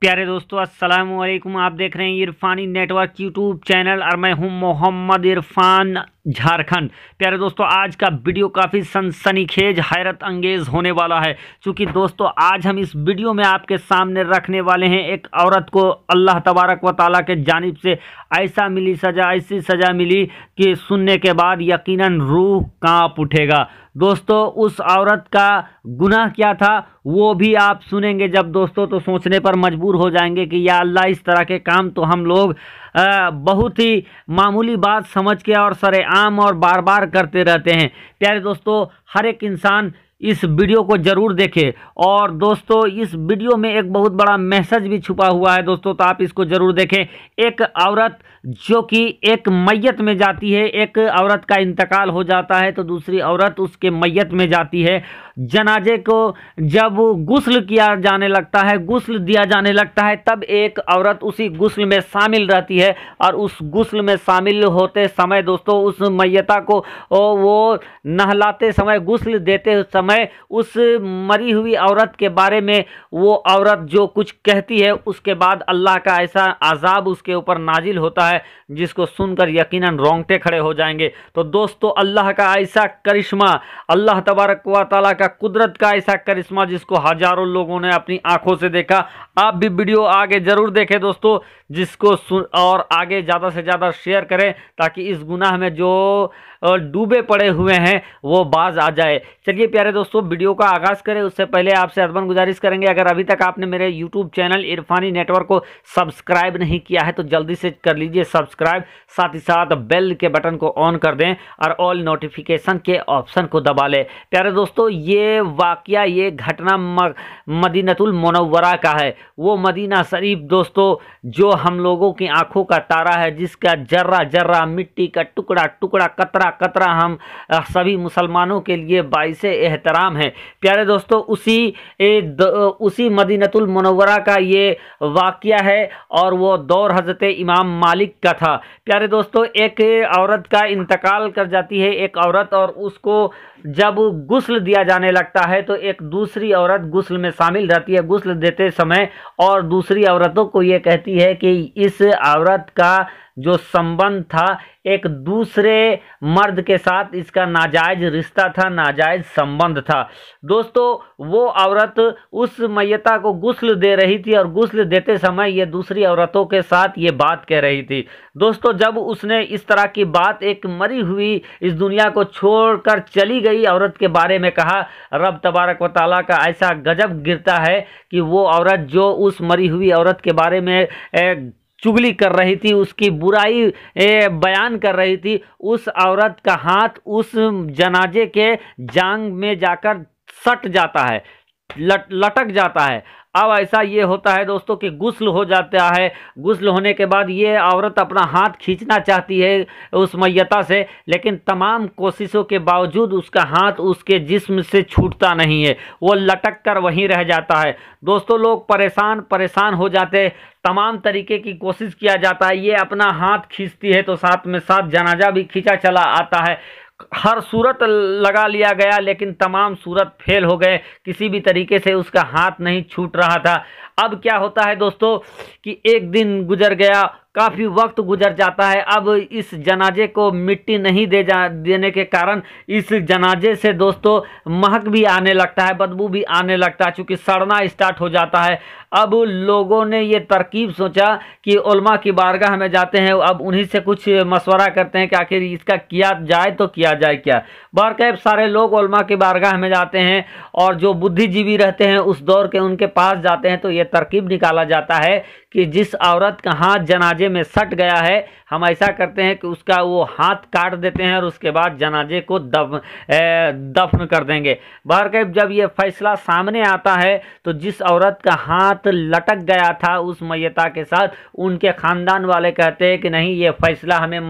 प्यारे दोस्तों, अस्सलाम वालेकुम। आप देख रहे हैं इरफानी नेटवर्क यूट्यूब चैनल और मैं हूं मोहम्मद इरफान, झारखंड। प्यारे दोस्तों, आज का वीडियो काफ़ी सनसनीखेज हैरत अंगेज होने वाला है, क्योंकि दोस्तों आज हम इस वीडियो में आपके सामने रखने वाले हैं एक औरत को अल्लाह तबारक व ताला के जानिब से ऐसी सज़ा मिली कि सुनने के बाद यकीनन रूह कांप उठेगा। दोस्तों, उस औरत का गुनाह क्या था वो भी आप सुनेंगे जब दोस्तों, तो सोचने पर मजबूर हो जाएंगे कि या अल्लाह, इस तरह के काम तो हम लोग बहुत ही मामूली बात समझ के और सरेआम और बार बार करते रहते हैं। प्यारे दोस्तों, हर एक इंसान इस वीडियो को ज़रूर देखें। और दोस्तों, इस वीडियो में एक बहुत बड़ा मैसेज भी छुपा हुआ है दोस्तों, तो आप इसको ज़रूर देखें। एक औरत जो कि एक मैयत में जाती है, एक औरत का इंतकाल हो जाता है तो दूसरी औरत उसके मैयत में जाती है। जनाजे को जब गुस्ल किया जाने लगता है, गुस्ल दिया जाने लगता है, तब एक औरत उसी गुस्ल में शामिल रहती है। और उस गुस्ल में शामिल होते समय दोस्तों, उस मैयता को वो नहलाते समय, गुस्ल देते समय उस मरी हुई औरत के बारे में वो औरत जो कुछ कहती है, उसके बाद अल्लाह का ऐसा अजाब उसके ऊपर नाजिल होता है जिसको सुनकर यकीनन रोंगटे खड़े हो जाएंगे। तो दोस्तों, अल्लाह का ऐसा करिश्मा, अल्लाह तबारक व तआला का कुदरत का ऐसा करिश्मा जिसको हजारों लोगों ने अपनी आंखों से देखा। आप भी वीडियो आगे जरूर देखें दोस्तों, जिसको सुन और आगे ज़्यादा से ज़्यादा शेयर करें ताकि इस गुनाह में जो डूबे पड़े हुए हैं वो बाज आ जाए। चलिए प्यारे दोस्तों, वीडियो का आगाज़ करें उससे पहले आपसे अदबन गुजारिश करेंगे, अगर अभी तक आपने मेरे यूट्यूब चैनल इरफानी नेटवर्क को सब्सक्राइब नहीं किया है तो जल्दी से कर लीजिए सब्सक्राइब, साथ ही साथ बेल के बटन को ऑन कर दें और ऑल नोटिफिकेशन के ऑप्शन को दबा लें। प्यारे दोस्तों, ये वाकया, ये घटना मदीनतुल मुनव्वरा का है। वो मदीना शरीफ दोस्तों जो हम लोगों की आंखों का तारा है, जिसका जर्रा जर्रा, मिट्टी का टुकड़ा टुकड़ा, कतरा कतरा हम सभी मुसलमानों के लिए बाइसे एहतराम है। प्यारे दोस्तों, उसी मदीनतुल मुनव्वरा का ये वाकया है और वो दौर हज़रत इमाम मालिक का था। प्यारे दोस्तों, एक औरत का इंतकाल कर जाती है एक औरत, और उसको जब गुस्ल दिया जाने लगता है तो एक दूसरी औरत गुस्ल में शामिल रहती है गुस्ल देते समय, और दूसरी औरतों को ये कहती है कि इस औरत का जो संबंध था एक दूसरे मर्द के साथ, इसका नाजायज रिश्ता था, नाजायज संबंध था। दोस्तों, वो औरत उस मैयता को गुस्ल दे रही थी और गुस्ल देते समय ये दूसरी औरतों के साथ ये बात कह रही थी। दोस्तों, जब उसने इस तरह की बात एक मरी हुई, इस दुनिया को छोड़कर चली गई औरत के बारे में कहा, रब तबारक व तआला का ऐसा गजब गिरता है कि वो औरत जो उस मरी हुई औरत के बारे में चुगली कर रही थी, उसकी बुराई बयान कर रही थी, उस औरत का हाथ उस जनाजे के जांग में जाकर सट जाता है, लटक जाता है। अब ऐसा ये होता है दोस्तों कि गुस्ल हो जाता है। गुस्ल होने के बाद ये औरत अपना हाथ खींचना चाहती है उस मैयता से, लेकिन तमाम कोशिशों के बावजूद उसका हाथ उसके जिस्म से छूटता नहीं है, वो लटक कर वहीं रह जाता है। दोस्तों, लोग परेशान हो जाते हैं, तमाम तरीके की कोशिश किया जाता है। ये अपना हाथ खींचती है तो साथ में साथ जनाजा भी खींचा चला आता है, हर सूरत लगा लिया गया, लेकिन तमाम सूरत फेल हो गए, किसी भी तरीके से उसका हाथ नहीं छूट रहा था। अब क्या होता है दोस्तों कि एक दिन गुजर गया, काफ़ी वक्त गुजर जाता है। अब इस जनाजे को मिट्टी नहीं देने के कारण इस जनाजे से दोस्तों महक भी आने लगता है, बदबू भी आने लगता है, चूँकि सड़ना स्टार्ट हो जाता है। अब लोगों ने ये तरकीब सोचा कि उलमा की बारगाह में जाते हैं, अब उन्हीं से कुछ मशवरा करते हैं कि आखिर इसका किया जाए तो किया जाए क्या। बहरकैफ सारे लोग उलमा की बारगाह में जाते हैं और जो बुद्धिजीवी रहते हैं उस दौर के, उनके पास जाते हैं, तो ये तरकीब निकाला जाता है कि जिस औरत का हाथ जनाजे में सट गया है, हम ऐसा करते हैं कि उसका वो हाथ काट देते हैं और उसके बाद जनाजे को दफन कर देंगे। बहरकैफ जब ये फैसला सामने आता है तो जिस औरत का हाथ लटक गया था उस मैयता के साथ, उनके ख़ानदान वाले कहते हैं कि नहीं, ये फैसला हमें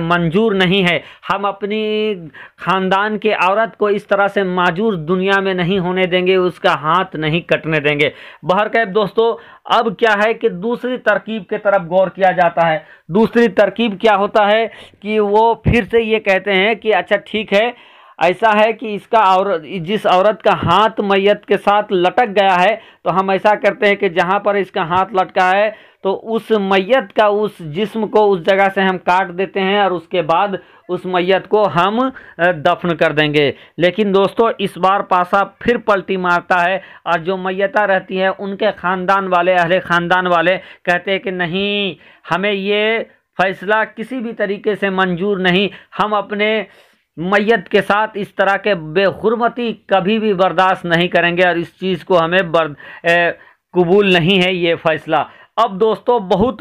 मंजूर नहीं है, हम अपनी ख़ानदान के औरत को इस तरह से माजूर दुनिया में नहीं होने देंगे, उसका हाथ नहीं कटने देंगे। बहरकैफ दोस्तों, अब क्या है कि दूसरी तरकीब की तरफ गौर किया जाता है। दूसरी तरकीब क्या होता है कि वो फिर से ये कहते हैं कि अच्छा ठीक है, ऐसा है कि इसका औरत, जिस औरत का हाथ मैयत के साथ लटक गया है, तो हम ऐसा करते हैं कि जहाँ पर इसका हाथ लटका है तो उस मैयत का उस जिस्म को उस जगह से हम काट देते हैं और उसके बाद उस मैयत को हम दफन कर देंगे। लेकिन दोस्तों इस बार पासा फिर पलटी मारता है और जो मैयता रहती है उनके ख़ानदान वाले, अहले ख़ानदान वाले कहते हैं कि नहीं, हमें ये फैसला किसी भी तरीके से मंजूर नहीं, हम अपने मैयत के साथ इस तरह के बेहुरमती कभी भी बर्दाश्त नहीं करेंगे और इस चीज़ को हमें कबूल नहीं है ये फैसला। अब दोस्तों बहुत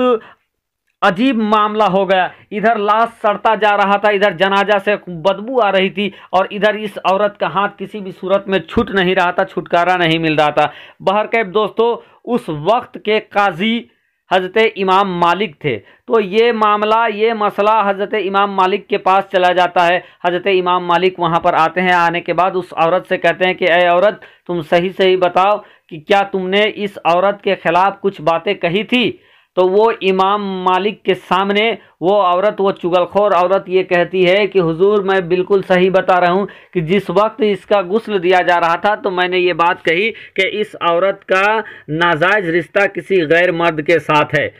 अजीब मामला हो गया, इधर लाश सड़ता जा रहा था, इधर जनाजा से बदबू आ रही थी और इधर इस औरत का हाथ किसी भी सूरत में छूट नहीं रहा था, छुटकारा नहीं मिल रहा था। बहरकैफ दोस्तों उस वक्त के काजी हज़रत इमाम मालिक थे, तो ये मामला, ये मसला हज़रत इमाम मालिक के पास चला जाता है। हज़रत इमाम मालिक वहाँ पर आते हैं, आने के बाद उस औरत से कहते हैं कि ए औरत, तुम सही सही बताओ कि क्या तुमने इस औरत के ख़िलाफ़ कुछ बातें कही थी? तो वो इमाम मालिक के सामने वो औरत, वो चुगलखोर औरत ये कहती है कि हुजूर मैं बिल्कुल सही बता रहा हूँ कि जिस वक्त इसका गुस्ल दिया जा रहा था तो मैंने ये बात कही कि इस औरत का नाजायज़ रिश्ता किसी गैर मर्द के साथ है।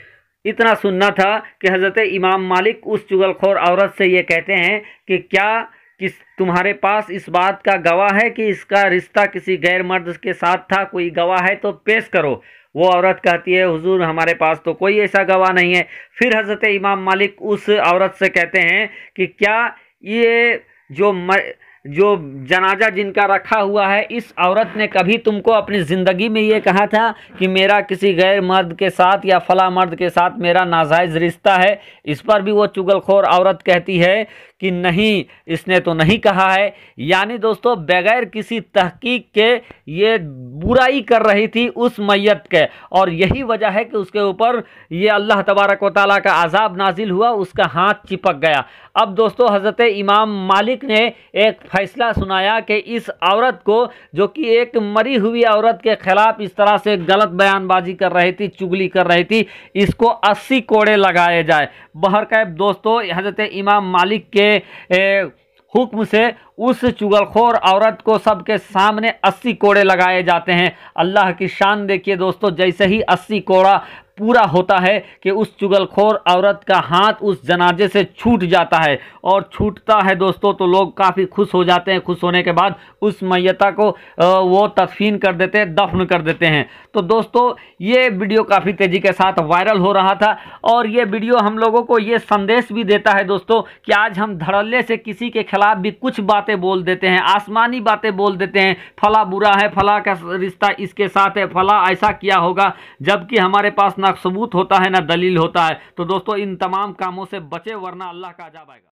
इतना सुनना था कि हज़रत इमाम मालिक उस चुगलखोर औरत से ये कहते हैं कि क्या तुम्हारे पास इस बात का गवाह है कि इसका रिश्ता किसी गैर मर्द के साथ था? कोई गवाह है तो पेश करो। वो औरत कहती है हुजूर हमारे पास तो कोई ऐसा गवाह नहीं है। फिर हज़रत इमाम मालिक उस औरत से कहते हैं कि क्या ये जो जनाजा जिनका रखा हुआ है, इस औरत ने कभी तुमको अपनी ज़िंदगी में ये कहा था कि मेरा किसी गैर मर्द के साथ या फला मर्द के साथ मेरा नाजायज़ रिश्ता है? इस पर भी वो चुगलखोर औरत कहती है कि नहीं, इसने तो नहीं कहा है। यानी दोस्तों बगैर किसी तहकीक के ये बुराई कर रही थी उस मैयत के, और यही वजह है कि उसके ऊपर ये अल्लाह तबारक व तआला का अजाब नाजिल हुआ, उसका हाथ चिपक गया। अब दोस्तों हज़रत इमाम मालिक ने एक फ़ैसला सुनाया कि इस औरत को, जो कि एक मरी हुई औरत के ख़िलाफ़ इस तरह से गलत बयानबाजी कर रही थी, चुगली कर रही थी, इसको 80 कोड़े लगाए जाए। बहरकैफ दोस्तों हज़रत इमाम मालिक के हुक्म से उस चुगलखोर औरत को सबके सामने 80 कोड़े लगाए जाते हैं। अल्लाह की शान देखिए दोस्तों, जैसे ही 80 कोड़ा पूरा होता है कि उस चुगलखोर औरत का हाथ उस जनाजे से छूट जाता है, और छूटता है दोस्तों तो लोग काफ़ी खुश हो जाते हैं। खुश होने के बाद उस मैयता को वो तदफीन कर देते हैं, दफन कर देते हैं। तो दोस्तों ये वीडियो काफ़ी तेज़ी के साथ वायरल हो रहा था, और ये वीडियो हम लोगों को ये संदेश भी देता है दोस्तों कि आज हम धड़ल्ले से किसी के खिलाफ भी कुछ बातें बोल देते हैं, आसमानी बातें बोल देते हैं, फला बुरा है, फला का रिश्ता इसके साथ है, फला ऐसा किया होगा, जबकि हमारे पास ना सबूत होता है ना दलील होता है। तो दोस्तों इन तमाम कामों से बचे, वरना अल्लाह का अज़ाब आएगा।